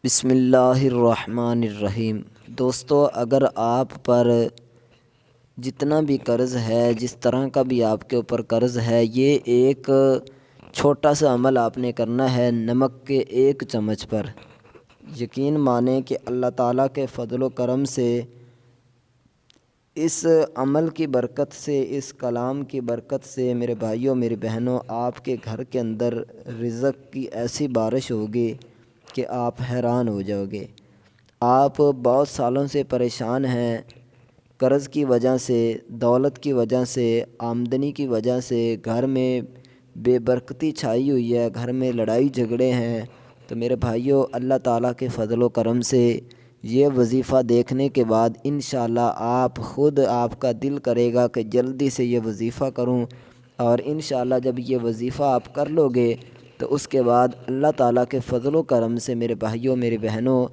بسم اللہ الرحمن الرحیم۔ دوستو، اگر آپ پر جتنا بھی قرض ہے، جس طرح کا بھی آپ کے اوپر قرض ہے، یہ ایک چھوٹا سا عمل آپ نے کرنا ہے نمک کے 1 چمچ پر۔ یقین مانیں کہ اللہ تعالیٰ کے فضل و کرم سے، اس عمل کی برکت سے، اس کلام کی برکت سے میرے بھائیوں میری بہنوں، آپ کے گھر کے اندر رزق کی ایسی بارش ہوگی کہ آپ حیران ہو جاؤ گے۔ آپ بہت سالوں سے پریشان ہیں، قرض کی وجہ سے، دولت کی وجہ سے، آمدنی کی وجہ سے، گھر میں بے برکتی چھائی ہوئی ہے، گھر میں لڑائی جھگڑے ہیں۔ تو میرے بھائیوں، اللہ تعالیٰ کے فضل و کرم سے یہ وظیفہ دیکھنے کے بعد انشاءاللہ آپ کا دل کرے گا کہ جلدی سے یہ وظیفہ کروں، اور انشاءاللہ جب یہ وظیفہ آپ کر لو گے تو اس کے بعد اللہ تعالیٰ کے فضل و کرم سے میرے بھائیوں میری بہنوں،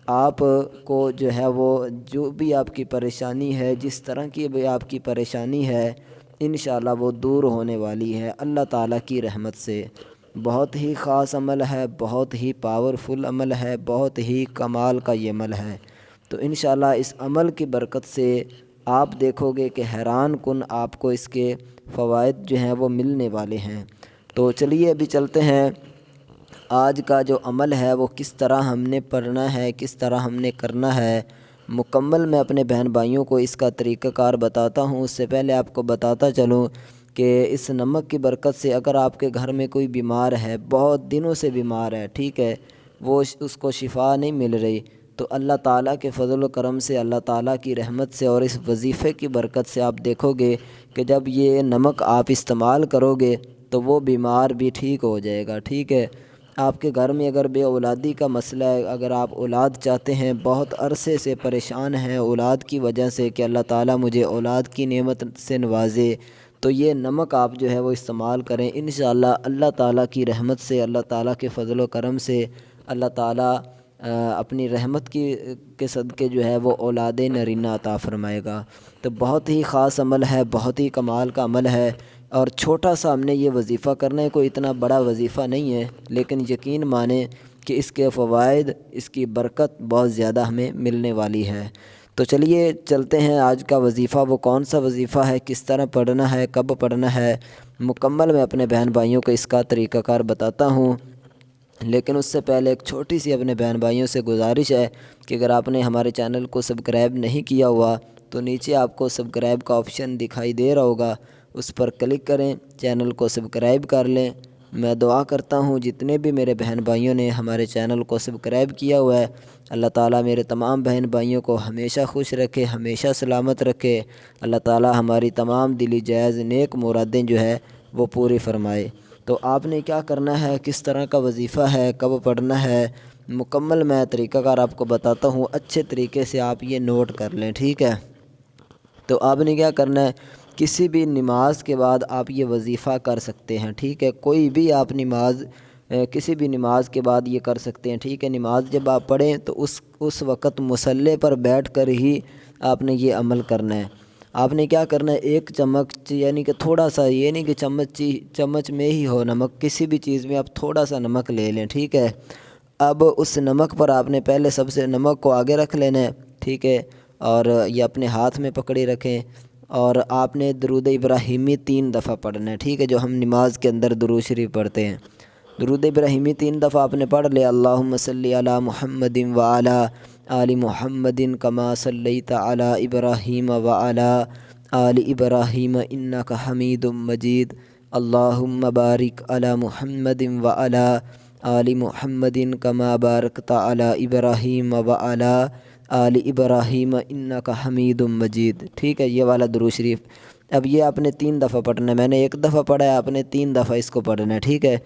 آپ کو جو ہے وہ جو بھی آپ کی پریشانی ہے، جس طرح کی بھی آپ کی پریشانی ہے، انشاءاللہ وہ دور ہونے والی ہے اللہ تعالیٰ کی رحمت سے۔ بہت ہی خاص عمل ہے، بہت ہی پاورفل عمل ہے، بہت ہی کمال کا یہ عمل ہے۔ تو انشاءاللہ اس عمل کی برکت سے آپ دیکھو گے کہ حیران کن آپ کو اس کے فوائد جو ہیں وہ ملنے والے ہیں۔ تو چلیے ابھی چلتے ہیں، آج کا جو عمل ہے وہ کس طرح ہم نے پڑھنا ہے، کس طرح ہم نے کرنا ہے مکمل۔ میں اپنے بہن بھائیوں کو اس کا طریقہ کار بتاتا ہوں۔ اس سے پہلے آپ کو بتاتا چلوں کہ اس نمک کی برکت سے اگر آپ کے گھر میں کوئی بیمار ہے، بہت دنوں سے بیمار ہے، ٹھیک ہے، وہ اس کو شفا نہیں مل رہی، تو اللہ تعالیٰ کے فضل و کرم سے، اللہ تعالیٰ کی رحمت سے اور اس وظیفے کی برکت سے آپ دیکھو گے کہ جب یہ نمک آپ استعمال کرو گے تو وہ بیمار بھی ٹھیک ہو جائے گا، ٹھیک ہے۔ آپ کے گھر میں اگر بے اولادی کا مسئلہ ہے، اگر آپ اولاد چاہتے ہیں، بہت عرصے سے پریشان ہیں اولاد کی وجہ سے کہ اللہ تعالیٰ مجھے اولاد کی نعمت سے نوازے، تو یہ نمک آپ جو ہے وہ استعمال کریں۔ انشاءاللہ اللہ تعالیٰ کی رحمت سے، اللہ تعالیٰ کے فضل و کرم سے، اللہ تعالیٰ اپنی رحمت کے صدقے جو ہے وہ اولاد نرینہ عطا فرمائے گا۔ تو بہت ہی خاص عمل ہے، بہت ہی کمال کا عمل ہے، اور چھوٹا سا ہم نے یہ وظیفہ کرنا ہے، کوئی اتنا بڑا وظیفہ نہیں ہے، لیکن یقین مانیں کہ اس کے فوائد، اس کی برکت بہت زیادہ ہمیں ملنے والی ہے۔ تو چلیے چلتے ہیں، آج کا وظیفہ وہ کون سا وظیفہ ہے، کس طرح پڑھنا ہے، کب پڑھنا ہے، مکمل میں اپنے بہن بھائیوں کو اس کا طریقہ کار بتاتا ہوں۔ لیکن اس سے پہلے ایک چھوٹی سی اپنے بہن بھائیوں سے گزارش ہے کہ اگر آپ نے ہمارے چینل کو سبسکرائب نہیں کیا ہوا تو نیچے آپ کو سبسکرائب کا آپشن دکھائی دے رہا ہوگا، اس پر کلک کریں، چینل کو سبسکرائب کر لیں۔ میں دعا کرتا ہوں جتنے بھی میرے بہن بھائیوں نے ہمارے چینل کو سبسکرائب کیا ہوا ہے، اللہ تعالیٰ میرے تمام بہن بھائیوں کو ہمیشہ خوش رکھے، ہمیشہ سلامت رکھے، اللہ تعالیٰ ہماری تمام دلی جائز نیک مرادیں جو ہے وہ پوری فرمائے۔ تو آپ نے کیا کرنا ہے، کس طرح کا وظیفہ ہے، کب پڑھنا ہے، مکمل میں طریقہ کار آپ کو بتاتا ہوں، اچھے طریقے سے آپ یہ نوٹ کر لیں، ٹھیک ہے۔ تو آپ نے کیا کرنا ہے، کسی بھی نماز کے بعد آپ یہ وظیفہ کر سکتے ہیں، ٹھیک ہے، کوئی بھی آپ نماز کسی بھی نماز کے بعد یہ کر سکتے ہیں، ٹھیک ہے۔ نماز جب آپ پڑھیں تو اس وقت مصلی پر بیٹھ کر ہی آپ نے یہ عمل کرنا ہے۔ آپ نے کیا کرنا ہے، 1 چمچ، یعنی کہ تھوڑا سا، یہ نہیں کہ چمچ میں ہی ہو نمک، کسی بھی چیز میں آپ تھوڑا سا نمک لے لیں، ٹھیک ہے۔ اب اس نمک پر آپ نے پہلے سب سے نمک کو آگے رکھ لینا ہے، ٹھیک ہے، اور یہ اپنے ہاتھ میں پکڑے رکھیں، اور آپ نے درود ابراہیمی 3 دفعہ پڑھنا ہے، ٹھیک ہے، جو ہم نماز کے اندر درود شریف پڑھتے ہیں۔ درود ابراہیمی 3 دفعہ آپ نے پڑھ لیا، اللہم صلی علی محمد وعلی آل محمد کما صلیت علی ابراہیم وعلی آل ابراہیم انک حمید مجید، اللہم بارک علی محمد وعلی آل محمد کما بارکت علی ابراہیم وعلی آل ابراہیم انک حمید مجید، ٹھیک ہے، یہ والا درود شریف۔ اب یہ آپ نے 3 دفعہ پڑھنا ہے، میں نے 1 دفعہ پڑھا ہے، آپ نے 3 دفعہ اس کو پڑھنا ہے، ٹھیک ہے۔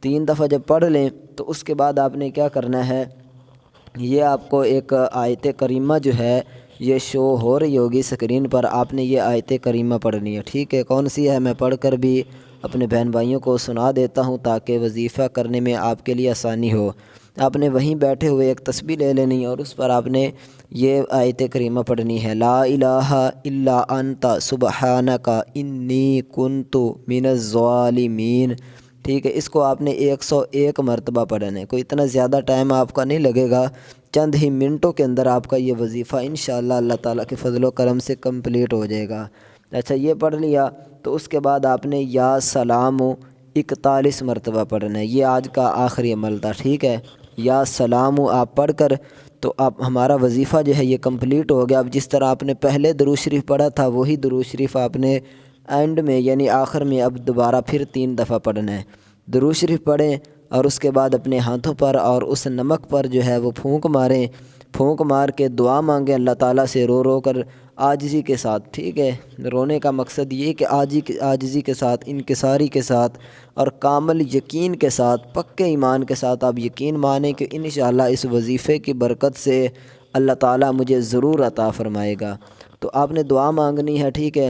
3 دفعہ جب پڑھ لیں تو اس کے بعد آپ نے کیا کرنا ہے، یہ آپ کو ایک آیت کریمہ جو ہے یہ شو ہو رہی ہوگی اسکرین پر، آپ نے یہ آیت کریمہ پڑھنی ہے، ٹھیک ہے۔ کون سی ہے میں پڑھ کر بھی اپنے بہن بھائیوں کو سنا دیتا ہوں تاکہ وظیفہ کرنے میں آپ کے لیے آسانی ہو۔ آپ نے وہیں بیٹھے ہوئے ایک تسبیح لے لینی اور اس پر آپ نے یہ آیت کریمہ پڑھنی ہے، لا الہ الا انت سبحانک انی کنت من الظالمین، ٹھیک ہے، اس کو آپ نے 101 مرتبہ پڑھنا ہے، کوئی اتنا زیادہ ٹائم آپ کا نہیں لگے گا، چند ہی منٹوں کے اندر آپ کا یہ وظیفہ انشاءاللہ اللہ تعالیٰ کے فضل و کرم سے کمپلیٹ ہو جائے گا۔ اچھا یہ پڑھ لیا تو اس کے بعد آپ نے یا سلام 41 مرتبہ پڑھنا ہے، یہ آج کا آخری عمل تھا، ٹھیک ہے۔ یا سلام آپ پڑھ کر تو آپ ہمارا وظیفہ جو ہے یہ کمپلیٹ ہو گیا۔ اب جس طرح آپ نے پہلے درود شریف پڑھا تھا وہی درود شریف آپ نے اینڈ میں یعنی آخر میں اب دوبارہ پھر 3 دفعہ پڑھنا ہے۔ درود شریف پڑھیں اور اس کے بعد اپنے ہاتھوں پر اور اس نمک پر جو ہے وہ پھونک ماریں، پھونک مار کے دعا مانگیں اللہ تعالیٰ سے رو رو کر عاجزی کے ساتھ، ٹھیک ہے۔ رونے کا مقصد یہ کہ عاجزی کے ساتھ، انکساری کے ساتھ اور کامل یقین کے ساتھ، پکے ایمان کے ساتھ آپ یقین مانیں کہ انشاءاللہ اس وظیفے کی برکت سے اللہ تعالیٰ مجھے ضرور عطا فرمائے گا۔ تو آپ نے دعا مانگنی ہے، ٹھیک ہے۔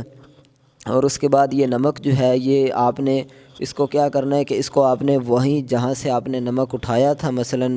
اور اس کے بعد یہ نمک جو ہے یہ آپ نے اس کو کیا کرنا ہے کہ اس کو آپ نے وہیں جہاں سے آپ نے نمک اٹھایا تھا، مثلا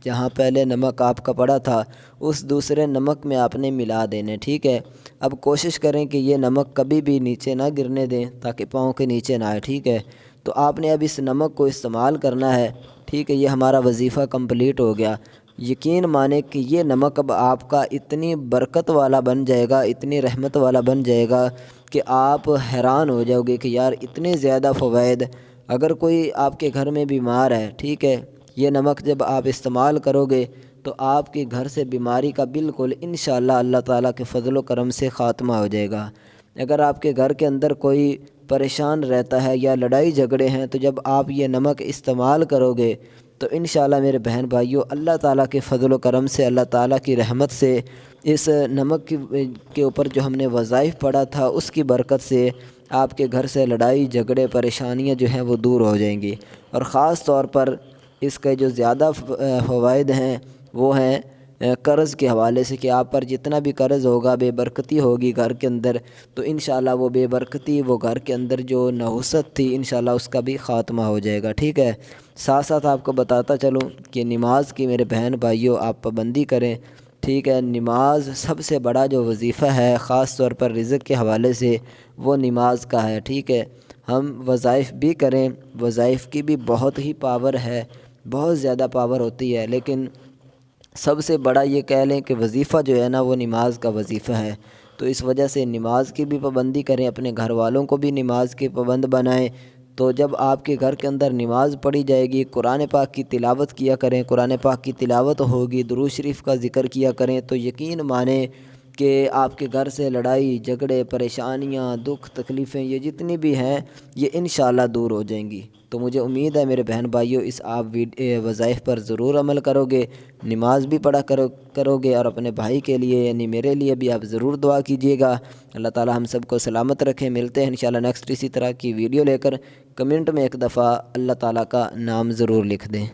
جہاں پہلے نمک آپ کا پڑا تھا اس دوسرے نمک میں آپ نے ملا دینے، ٹھیک ہے۔ اب کوشش کریں کہ یہ نمک کبھی بھی نیچے نہ گرنے دیں تاکہ پاؤں کے نیچے نہ آئے، ٹھیک ہے۔ تو آپ نے اب اس نمک کو استعمال کرنا ہے، ٹھیک ہے۔ یہ ہمارا وظیفہ کمپلیٹ ہو گیا۔ یقین مانے کہ یہ نمک اب آپ کا اتنی برکت والا بن جائے گا، اتنی رحمت والا بن جائے گا کہ آپ حیران ہو جاؤ گے کہ یار اتنے زیادہ فوائد۔ اگر کوئی آپ کے گھر میں بیمار ہے، ٹھیک ہے، یہ نمک جب آپ استعمال کرو گے تو آپ کے گھر سے بیماری کا بالکل انشاءاللہ اللہ تعالیٰ کے فضل و کرم سے خاتمہ ہو جائے گا۔ اگر آپ کے گھر کے اندر کوئی پریشان رہتا ہے یا لڑائی جھگڑے ہیں تو جب آپ یہ نمک استعمال کرو گے تو انشاءاللہ میرے بہن بھائیوں اللہ تعالیٰ کے فضل و کرم سے، اللہ تعالیٰ کی رحمت سے، اس نمک کے اوپر جو ہم نے وظائف پڑھا تھا اس کی برکت سے آپ کے گھر سے لڑائی جھگڑے پریشانیاں جو ہیں وہ دور ہو جائیں گی۔ اور خاص طور پر اس کے جو زیادہ فوائد ہیں وہ ہیں قرض کے حوالے سے کہ آپ پر جتنا بھی قرض ہوگا، بے برکتی ہوگی گھر کے اندر، تو انشاءاللہ وہ بے برکتی، وہ گھر کے اندر جو نحوست تھی انشاءاللہ اس کا بھی خاتمہ ہو جائے گا، ٹھیک ہے۔ ساتھ ساتھ آپ کو بتاتا چلوں کہ نماز کی میرے بہن بھائیوں آپ پابندی کریں، ٹھیک ہے۔ نماز سب سے بڑا جو وظیفہ ہے خاص طور پر رزق کے حوالے سے وہ نماز کا ہے، ٹھیک ہے۔ ہم وظائف بھی کریں، وظائف کی بھی بہت ہی پاور ہے، بہت زیادہ پاور ہوتی ہے، لیکن سب سے بڑا یہ کہہ لیں کہ وظیفہ جو ہے نا وہ نماز کا وظیفہ ہے۔ تو اس وجہ سے نماز کی بھی پابندی کریں، اپنے گھر والوں کو بھی نماز کے پابند بنائیں۔ تو جب آپ کے گھر کے اندر نماز پڑھی جائے گی، قرآن پاک کی تلاوت کیا کریں، قرآن پاک کی تلاوت ہوگی، درود شریف کا ذکر کیا کریں، تو یقین مانیں کہ آپ کے گھر سے لڑائی جھگڑے پریشانیاں دکھ تکلیفیں یہ جتنی بھی ہیں یہ انشاءاللہ دور ہو جائیں گی۔ تو مجھے امید ہے میرے بہن بھائیوں اس آپ وظائف پر ضرور عمل کرو گے، نماز بھی پڑھا کرو گے، اور اپنے بھائی کے لیے یعنی میرے لیے بھی آپ ضرور دعا کیجیے گا۔ اللہ تعالی ہم سب کو سلامت رکھے۔ ملتے ہیں انشاءاللہ نیکسٹ اسی طرح کی ویڈیو لے کر۔ کمنٹ میں ایک دفعہ اللہ تعالیٰ کا نام ضرور لکھ دیں۔